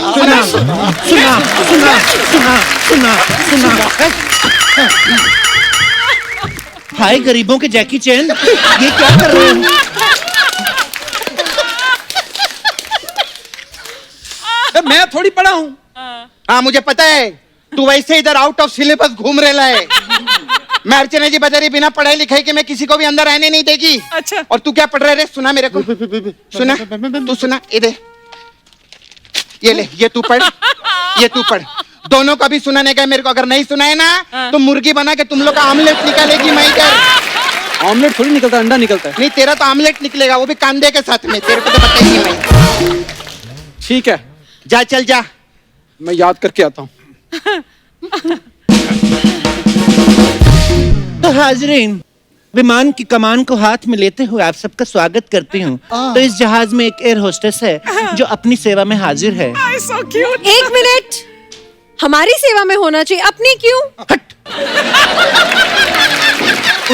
हाय गरीबों के जैकी चैन, ये क्या कर रहे हो? मैं थोड़ी पढ़ा हूँ। हाँ मुझे पता है, तू वैसे इधर आउट ऑफ सिलेबस घूम रहा है। मैं अर्चना जी बता रही, बिना पढ़ाई लिखाई के मैं किसी को भी अंदर आने नहीं देगी। अच्छा। और तू क्या पढ़ रहा है रे? सुना मेरे को, सुना, तू सुना, इधर ये ले, ये तू पढ़, ये तू पढ़। दोनों का भी सुनाने का है मेरे को। अगर नहीं सुना है ना तो मुर्गी बना के तुम लोग का आमलेट निकालेगी मैं इधर। ऑमलेट थोड़ी निकलता, अंडा निकलता है। नहीं, तेरा तो आमलेट निकलेगा, वो भी कांदे के साथ में। तेरे को तो बताइए मैं। ठीक है, जा चल जा। मैं याद करके आता हूँ। तो हाजरीन, विमान की कमान को हाथ में लेते हुए आप सबका स्वागत करती हूँ। तो इस जहाज में एक एयर होस्टेस है जो अपनी सेवा में हाजिर है। एक मिनट, हमारी सेवा में होना चाहिए, अपनी क्यों?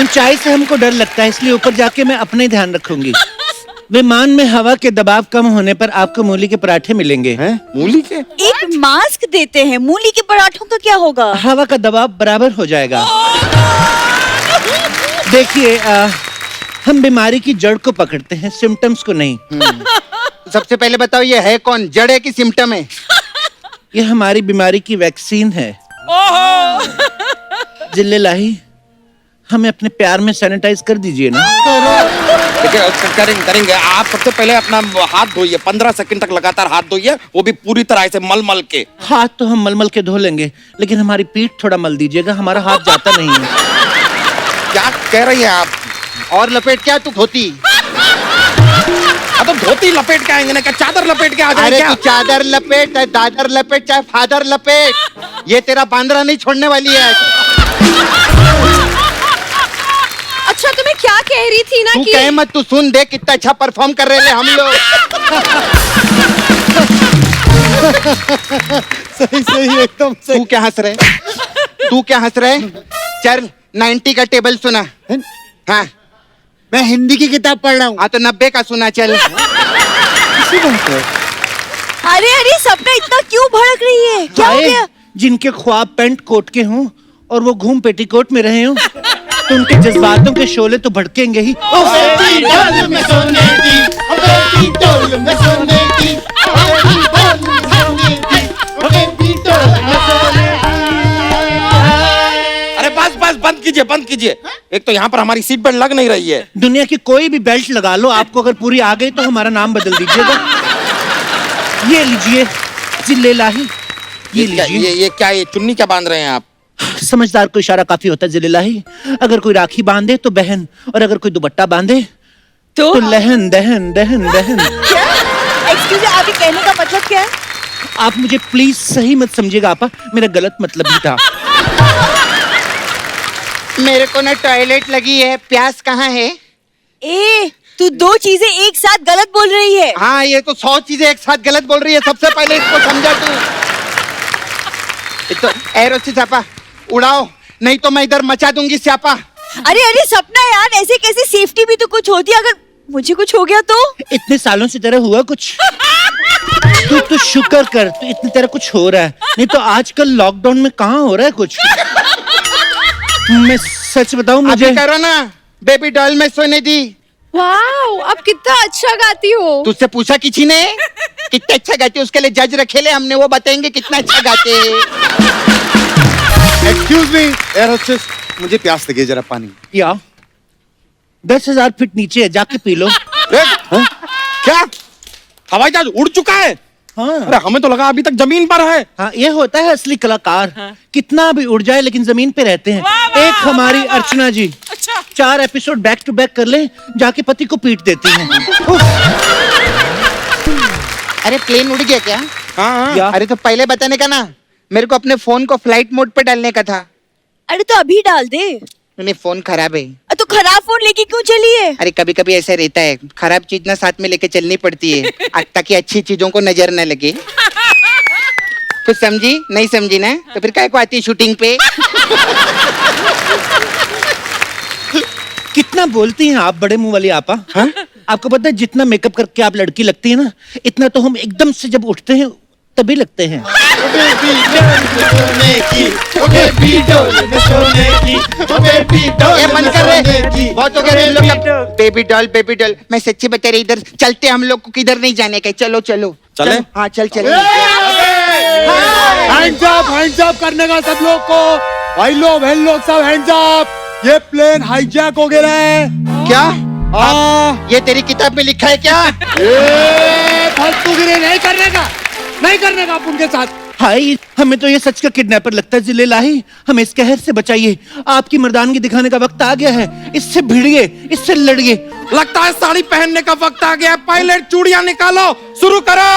ऊंचाई से हमको डर लगता है, इसलिए ऊपर जाके मैं अपना ही ध्यान रखूंगी। विमान में हवा के दबाव कम होने पर आपको मूली के पराठे मिलेंगे। मूली के? एक मास्क देते हैं, मूली के पराठों का क्या होगा? हवा का दबाव बराबर हो जाएगा। देखिए, हम बीमारी की जड़ को पकड़ते हैं, सिम्टम्स को नहीं। सबसे पहले बताओ, ये है कौन? जड़ है कि सिम्टम है? ये हमारी बीमारी की वैक्सीन है। जिल्ले लाही, हमें अपने प्यार में सैनिटाइज कर दीजिए ना। करेंगे। आप सबसे पहले अपना हाथ धोइए, 15 सेकंड तक लगातार हाथ धोइए, वो भी पूरी तरह से मल के। हाथ तो हम मल के धो लेंगे, लेकिन हमारी पीठ थोड़ा मल दीजिएगा, हमारा हाथ जाता नहीं है। क्या कह रही हैं आप? और लपेट क्या तू धोती? तो धोती लपेट के आएंगे ना, क्या चादर लपेट के आ जाएंगे? अरे क्या? तू चादर लपेट, चाहे दादर लपेट, चाहे फादर लपेट, ये तेरा बांद्रा नहीं छोड़ने वाली है। अच्छा, तुम्हें क्या कह रही थी ना तू कि कहे मत, तू सुन, देख कितना अच्छा परफॉर्म कर रहे हैं हम लोग। सही एकदम तू क्या हंस रहे? तू क्या हंस रहे? चल 90 का टेबल सुना। हाँ, मैं हिंदी की किताब पढ़ रहा हूँ। हाँ तो 90 का सुना। चल अरे अरे, सपना इतना क्यों भड़क रही है? क्या हो हाय, गया? जिनके ख्वाब पैंट कोट के हों और वो घूम पेटीकोट में रहे हों, तो उनके जज्बातों के शोले तो भड़केंगे ही। अरे बस बंद कीजिए। एक तो यहाँ पर हमारी सीट बेल्ट लग नहीं रही है। दुनिया की कोई भी बेल्ट लगा लो, आपको अगर पूरी आ गई तो हमारा नाम बदल दीजिएगा। ये लीजिए जिल्ले लाही, ये लीजिए। ये क्या, ये चुन्नी क्या बांध रहे हैं आप? समझदार को इशारा काफी होता है जिल्ले लाही। अगर कोई राखी बांधे तो बहन, और अगर कोई दुपट्टा बांधे तो लहन दहन दहन दहन। एक्सक्यूज मी, आपके कहने का मतलब क्या है? आप मुझे प्लीज सही मत समझिएगा आपा, मेरा गलत मतलब ही था। मेरे को ना टॉयलेट लगी है, प्यास कहाँ है? ए, तू दो चीजें एक साथ गलत बोल रही है। हाँ, ये तो 100 चीजें एक साथ गलत बोल रही है। सबसे पहले इसको समझा तू। तो एरो से स्यापा उड़ाओ, नहीं तो मैं इधर मचा दूंगी स्यापा। अरे अरे सपना यार, ऐसे कैसे, सेफ्टी भी तो कुछ होती है, अगर मुझे कुछ हो गया तो? इतने सालों से तेरा हुआ कुछ? तू शुक्र कर, तू इतनी तेरा कुछ हो रहा है, नहीं तो आजकल लॉकडाउन में कहाँ हो रहा है कुछ। मैं सच बताऊं, मुझे अभी करो ना बेबी डॉल में सोने दी। वाओ, आप कितना अच्छा गाती हो। तुझसे पूछा किसी ने कितना अच्छा गाते हो? उसके लिए जज रखे ले हमने, वो बताएंगे कितना अच्छा गाते हैं। एक्सक्यूज मी एयर होस्टेस, मुझे प्यास लगी है, जरा पानी। या 10,000 फीट नीचे है, जाके पी लो। क्या हवाई जहाज उड़ चुका है? हाँ अरे हमें तो लगा अभी तक जमीन पर है। हाँ, ये होता है असली कलाकार। कितना भी उड़ जाए लेकिन जमीन पे रहते हैं। एक हमारी अर्चना जी 4 एपिसोड बैक टू बैक कर ले, जाके पति को पीट देती हैं। अरे प्लेन उड़ गया क्या? हाँ अरे तो पहले बताने का ना, मेरे को अपने फोन को फ्लाइट मोड पे डालने का था। अरे तो अभी डाल दे। नहीं, फोन खराब है। तो खराब फोन लेके क्यों चली है? अरे कभी कभी ऐसा रहता है, खराब चीज ना साथ में लेके चलनी पड़ती है ताकि अच्छी चीजों को नजर न लगे। कुछ समझी? नहीं समझी ना? तो फिर काय को आती शूटिंग पे। कितना बोलती हैं आप बड़े मुंह वाली आपा। हाँ? आपको पता है जितना मेकअप करके आप लड़की लगती है ना, इतना तो हम एकदम से जब उठते हैं तभी लगते हैं। ये बंद कर रहे, बहुत हो गया तुम लोग का। बेबी डॉल बेबी डॉल, मैं सच्ची बता रही, इधर चलते हम लोग को किधर नहीं जाने का। चलो चलो चले? हाँ चल चल। हैंड्स अप करने का सब लोग को। भाई लोग बहन लोग सब हैंड्स अप। ये प्लेन हाईजैक हो गया है। क्या? ये तेरी किताब में लिखा है क्या? फालतूगिरी नहीं करने का आप उनके साथ। हाय, हमें तो ये सच का किडनैपर लगता है। जिले लाही, हमें इस कहर से बचाइए। आपकी मर्दानगी दिखाने का वक्त आ गया है। इससे भिड़िए, इससे लड़िए। लगता है साड़ी पहनने का वक्त आ गया है। पायलट चूड़ियां निकालो, शुरू करो।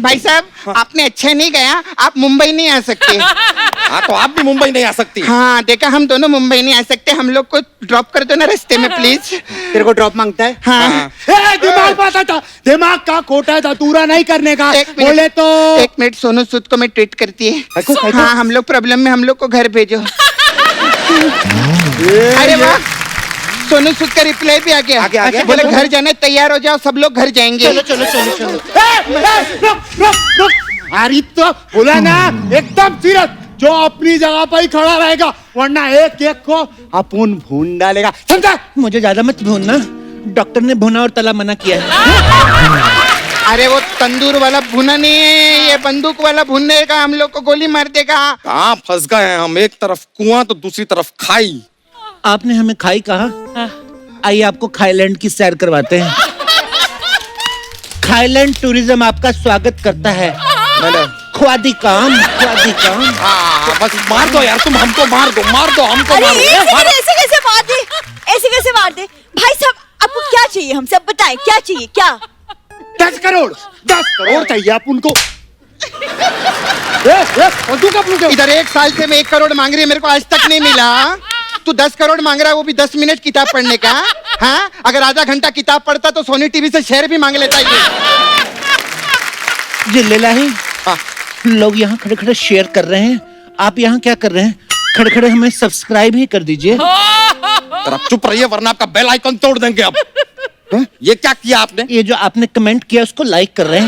भाई साहब, आपने अच्छा नहीं गया, आप मुंबई नहीं आ सकते। हाँ तो आप भी मुंबई नहीं आ सकती। हाँ देखा, हम दोनों मुंबई नहीं आ सकते। हम लोग को ड्रॉप कर दो ना रास्ते में प्लीज। तेरे को ड्रॉप मांगता है? हाँ। दिमाग पाता था, दिमाग का कोटा था, दूरा नहीं करने का। बोले तो 1 मिनट, सोनू सूद को मैं ट्वीट करती है। हाँ, हम लोग प्रॉब्लम में, हम लोग को घर भेजो। अरे वाह, सोनू सूद का रिप्लाई भी आ गया। बोले घर जाने तैयार हो जाओ, सब लोग घर जाएंगे। चलो चलो चलो चलो। रुक। अरे तो बोला ना, एकदम सीरियस, जो अपनी जगह पर ही खड़ा रहेगा, वरना एक एक को अपन भून डालेगा, समझा? मुझे ज्यादा मत भूनना, डॉक्टर ने भुना और तला मना किया है। अरे वो तंदूर वाला भुना नहीं है, ये बंदूक वाला भुनने का, हम लोग को गोली मार देगा। कहाँ फंस गए हैं हम? एक तरफ कुआं तो दूसरी तरफ खाई। आपने हमें खाई कहा? आइए आपको खाईलैंड की सैर करवाते हैं। खाईलैंड टूरिज्म आपका स्वागत करता है। ख्वादी काम। बस मार दो यार, तुम हमको मार दो हमको अरे मार दो। ऐसे कैसे मार दे? ऐसे कैसे मार दे? भाई साहब, आपको क्या चाहिए? हम सब बताएं, क्या चाहिए? क्या? 10 करोड़ चाहिए आप उनको। इधर 1 साल से मैं 1 करोड़ मांग रही है, मेरे को आज तक नहीं मिला। तू 10 करोड़ मांग रहा है, वो भी 10 मिनट किताब पढ़ने का। हाँ, अगर आधा घंटा किताब पढ़ता तो सोनी टीवी से शेयर भी मांग लेता ये। जिले लाही, लोग यहाँ खड़े खड़े शेयर कर रहे हैं, आप यहाँ क्या कर रहे हैं? खड़े खड़े हमें सब्सक्राइब ही कर दीजिए। आप चुप रहिए वरना आपका बेल आइकन तोड़ देंगे अब। ये क्या किया आपने? ये जो आपने कमेंट किया उसको लाइक कर रहे हैं।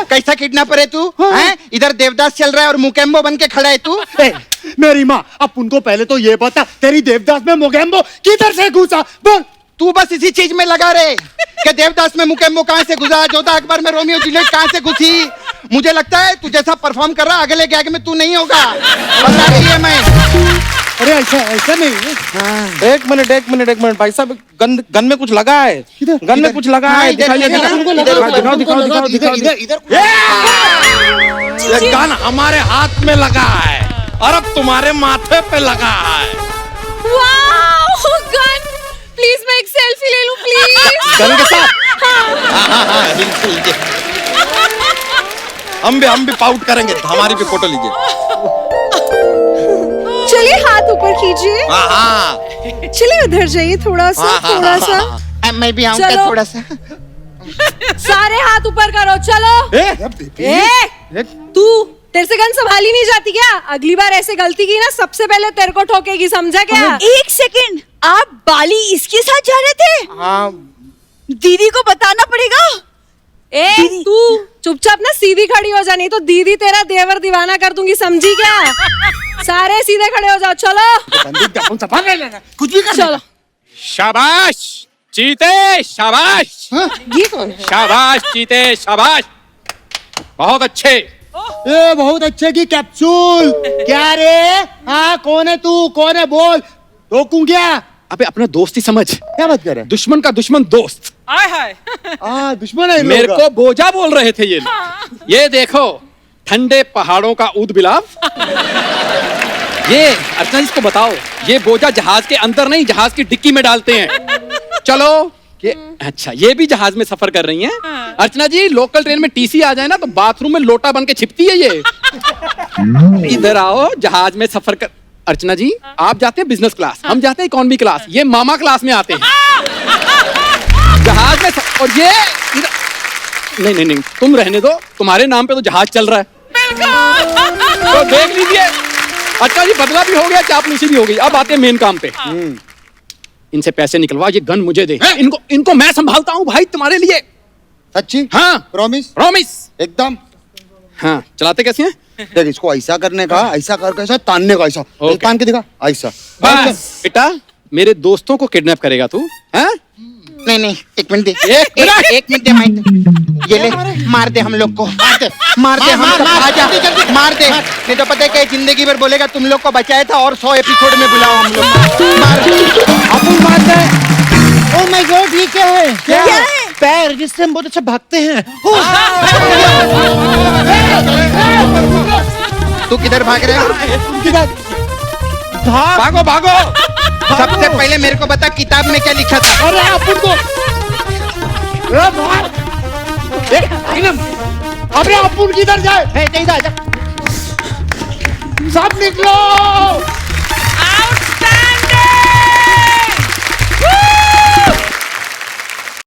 कैसा किडनैपर है तू? हैं? इधर देवदास चल रहा है और मुकेम्बो बन के खड़ा है तू। मेरी माँ, अब उनको पहले तो ये बता, तेरी देवदास में मोगेम्बो किधर से घुसा? बोल। तू बस इसी चीज में लगा रहे कि देवदास में मुकेम्बो कहाँ से घुसा, जोधा अकबर में रोमियो जूलियट कहाँ से घुसी। मुझे लगता है तू जैसा परफॉर्म कर रहा अगले गैग में तू नहीं होगा, बता रही है मैं। अरे ऐसा नहीं। हाँ। एक मिनट भाई साहब, गन में कुछ लगा है। गन में कुछ लगा है, दिखाइए। ये गन हमारे हाथ में लगा है और अब तुम्हारे माथे पे लगा है। Wow, gun! प्लीज मैं एक सेल्फी ले लूं प्लीज। गन के साथ? हाँ, बिल्कुल। हम भी पाउट करेंगे, हमारी भी फोटो लीजिए। चलिए हाथ हाथ ऊपर कीजिए, हाँ हाँ चलिए उधर जाइए थोड़ा सा, थोड़ा सा। मैं भी आऊंगा चलो। थोड़ा सा। सारे हाथ ऊपर करो, चलो। ए, तू तेरे से गन संभाली नहीं जाती क्या? अगली बार ऐसे गलती की ना, सबसे पहले तेरे को ठोकेगी, समझा क्या? एक सेकंड, आप बाली इसके साथ जा रहे थे? हाँ दीदी को बताना पड़ेगा। ए, तू चुपचाप ना सीधी खड़ी हो जा, नहीं तो दीदी तेरा देवर दीवाना कर दूंगी, समझी क्या? सारे सीधे खड़े हो जाओ, चलो। कुछ भी कर चलो। शाबाश चीते, शाबाश। ये कौन है? शाबाश चीते, शाबाश। बहुत अच्छे। ए बहुत अच्छे की कैप्सूल। क्या रे? हाँ कौन है तू? कौन है बोल, रोकूं क्या? अबे अपना दोस्त ही समझ, क्या बात कर रहे दुश्मन का दुश्मन दोस्त। हैं? दुश्मन है इन मेरे लोगों का। को बोझा बोल रहे थे ये लोग। ये देखो ठंडे पहाड़ों का ऊद बिलाव। ये अर्चना जी को बताओ, ये बोझा जहाज के अंदर नहीं, जहाज की डिक्की में डालते हैं। चलो ये अच्छा, ये भी जहाज में सफर कर रही हैं। अर्चना जी लोकल ट्रेन में टीसी आ जाए ना तो बाथरूम में लोटा बन के छिपती है ये। इधर आओ, जहाज में सफर कर। अर्चना जी आप जाते हैं बिजनेस क्लास, हम जाते हैं इकोनॉमी क्लास, ये मामा क्लास में आते हैं जहाज में और ये नहीं नहीं नहीं, तुम रहने दो, तुम्हारे नाम पे तो जहाज चल रहा है। तो देख लीजिए। अच्छा जी बदला भी हो गया, चापलूसी भी हो गई। अब आते हैं मेन काम पे। इनसे पैसे निकलवा, ये गन मुझे दे। इनको मैं संभालता हूँ भाई तुम्हारे लिए। सच्ची? हाँ प्रॉमिस? प्रॉमिस एकदम। हाँ चलाते कैसे हैं? देख इसको ऐसा करने का, ऐसा करके ऐसा तानने का, ऐसा Okay. तान के दिखा, ऐसा। बस बेटा, मेरे दोस्तों को किडनैप करेगा तू? हैं? नहीं नहीं, एक मिनट दे, एक मिनट दे माइक। ये ले, मार दे हम लोग को, मार दे हम सब, आजा मार दे। नहीं तो पता है क्या, जिंदगी भर बोलेगा तुम लोग को बचाया था और 100 एपिसोड में बुलाओ हम लोग। मार अपन मार दे। ओह माय गॉड, ये क्या है? क्या है? पैर जिससे हम बहुत अच्छा भागते हैं। तू किधर भाग रहे हो? भागो भागो। सबसे पहले मेरे को बता, किताब में क्या लिखा था? अरे अपन को अरे अपन किधर जाए? इधर आजा। सब निकलो।